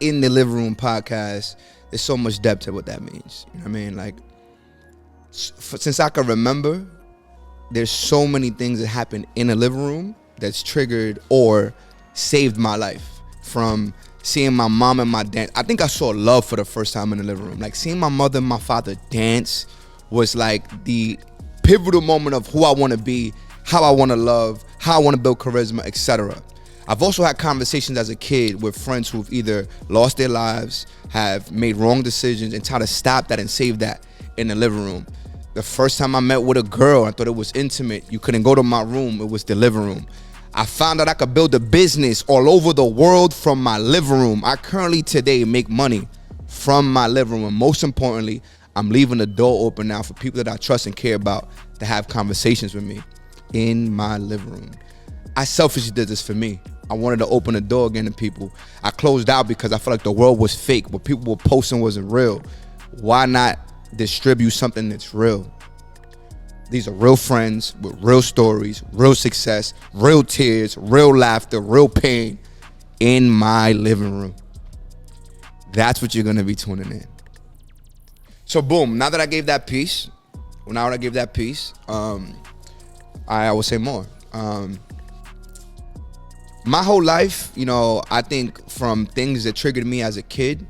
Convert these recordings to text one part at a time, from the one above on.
in the living room podcast, there's so much depth to what that means. You know what I mean? Like, since I can remember, there's so many things that happen in the living room that's triggered or saved my life. From seeing my mom and my dad. I think I saw love for the first time in the living room. Like, seeing my mother and my father dance was like the pivotal moment of who I want to be, how I want to love, how I want to build charisma, etc. I've also had conversations as a kid with friends who've either lost their lives, have made wrong decisions, and try to stop that and save that in the living room. The first time I met with a girl, I thought it was intimate. You couldn't go to my room. It was the living room. I found out I could build a business all over the world from my living room. I currently today make money from my living room. Most importantly, I'm leaving the door open now for people that I trust and care about to have conversations with me in my living room. I selfishly did this for me. I wanted to open the door again to people. I closed out because I felt like the world was fake. What people were posting wasn't real. Why not distribute something that's real? These are real friends with real stories, real success, real tears, real laughter, real pain in my living room. That's what you're going to be tuning in. So boom, now that I gave that piece, I will say more. My whole life, I think from things that triggered me as a kid,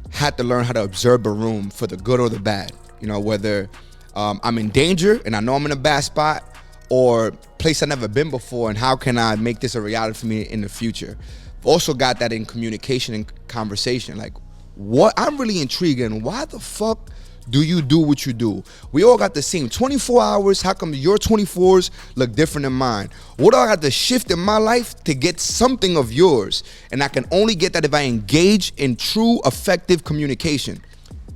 had to learn how to observe a room for the good or the bad. Whether I'm in danger and I know I'm in a bad spot, or place I've never been before, and how can I make this a reality for me in the future. I've also got that in communication and conversation. Like, what I'm really intrigued in, why the fuck do you do what you do? We all got the same 24 hours. How come your 24s look different than mine? What do I got to shift in my life to get something of yours? And I can only get that if I engage in true, effective communication.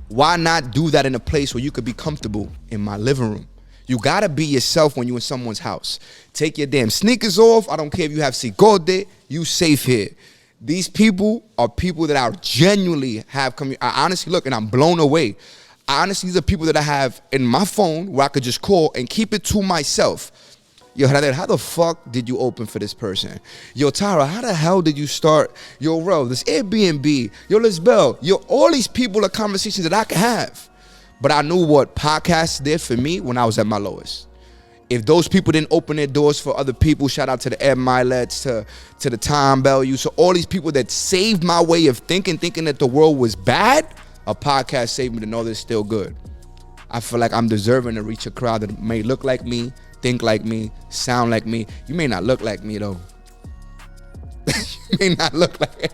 Why not do that in a place where you could be comfortable? In my living room. You gotta be yourself when you're in someone's house. Take your damn sneakers off. I don't care if you have Sigode, you safe here. These people are people that I genuinely have I honestly look, and I'm blown away. Honestly, these are people that I have in my phone where I could just call and keep it to myself. Yo, how the fuck did you open for this person? Yo, Tara, how the hell did you start? Yo, Ro, this Airbnb. Yo, Lisbel. Yo, all these people are conversations that I can have. But I knew what podcasts did for me when I was at my lowest. If those people didn't open their doors for other people, shout out to the Ed Milets, to the Tom Bellew, so all these people that saved my way of thinking that the world was bad, a podcast saved me to know that it's still good. I feel like I'm deserving to reach a crowd that may look like me, think like me, sound like me. You may not look like me though. You may not look like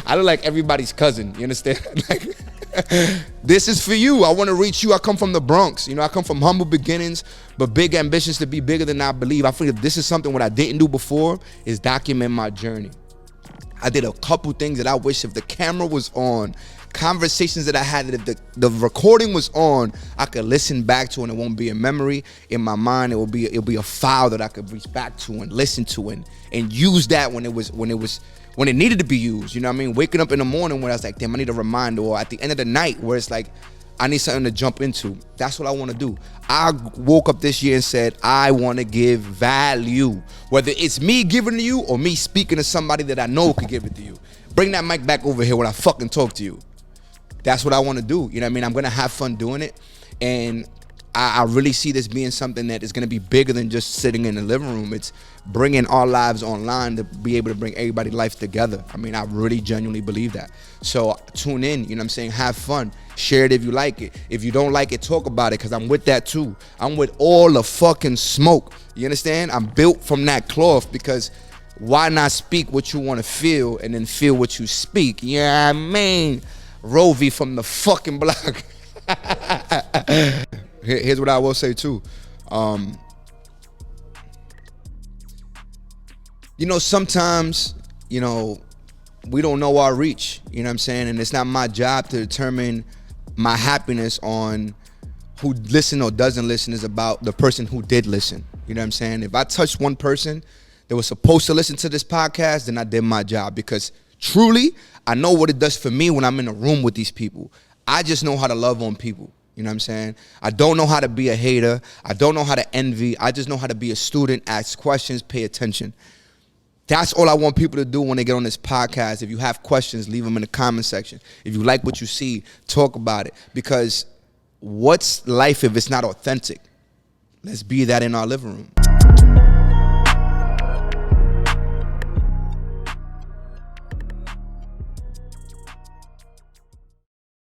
I look like everybody's cousin. You understand? Like, this is for you. I want to reach you. I come from the Bronx. I come from humble beginnings, but big ambitions to be bigger than I believe. I feel this is something what I didn't do before is document my journey. I did a couple things that I wish if the camera was on, conversations that I had, that if the recording was on, I could listen back to, and it won't be a memory in my mind. It'll be a file that I could reach back to and listen to and use that when it needed to be used. You know what I mean? Waking up in the morning when I was like, damn, I need a reminder, or at the end of the night where it's like, I need something to jump into. That's what I want to do. I woke up this year and said, I want to give value. Whether it's me giving to you or me speaking to somebody that I know could give it to you. Bring that mic back over here when I fucking talk to you. That's what I want to do. You know what I mean? I'm going to have fun doing it. And I really see this being something that is going to be bigger than just sitting in the living room. It's bringing our lives online to be able to bring everybody's life together. I mean, I really genuinely believe that. So tune in, you know what I'm saying? Have fun. Share it if you like it. If you don't like it, talk about it, because I'm with that too. I'm with all the fucking smoke. You understand? I'm built from that cloth, because why not speak what you want to feel and then feel what you speak? Yeah, I mean, Rovi from the fucking block. Here's what I will say too. Sometimes, we don't know our reach, you know what I'm saying? And it's not my job to determine my happiness on who listen or doesn't listen. Is about the person who did listen. You know what I'm saying? If I touched one person that was supposed to listen to this podcast, then I did my job, because truly, I know what it does for me when I'm in a room with these people. I just know how to love on people. You know what I'm saying? I don't know how to be a hater. I don't know how to envy. I just know how to be a student, ask questions, pay attention. That's all I want people to do when they get on this podcast. If you have questions, leave them in the comment section. If you like what you see, talk about it. Because what's life if it's not authentic? Let's be that in our living room.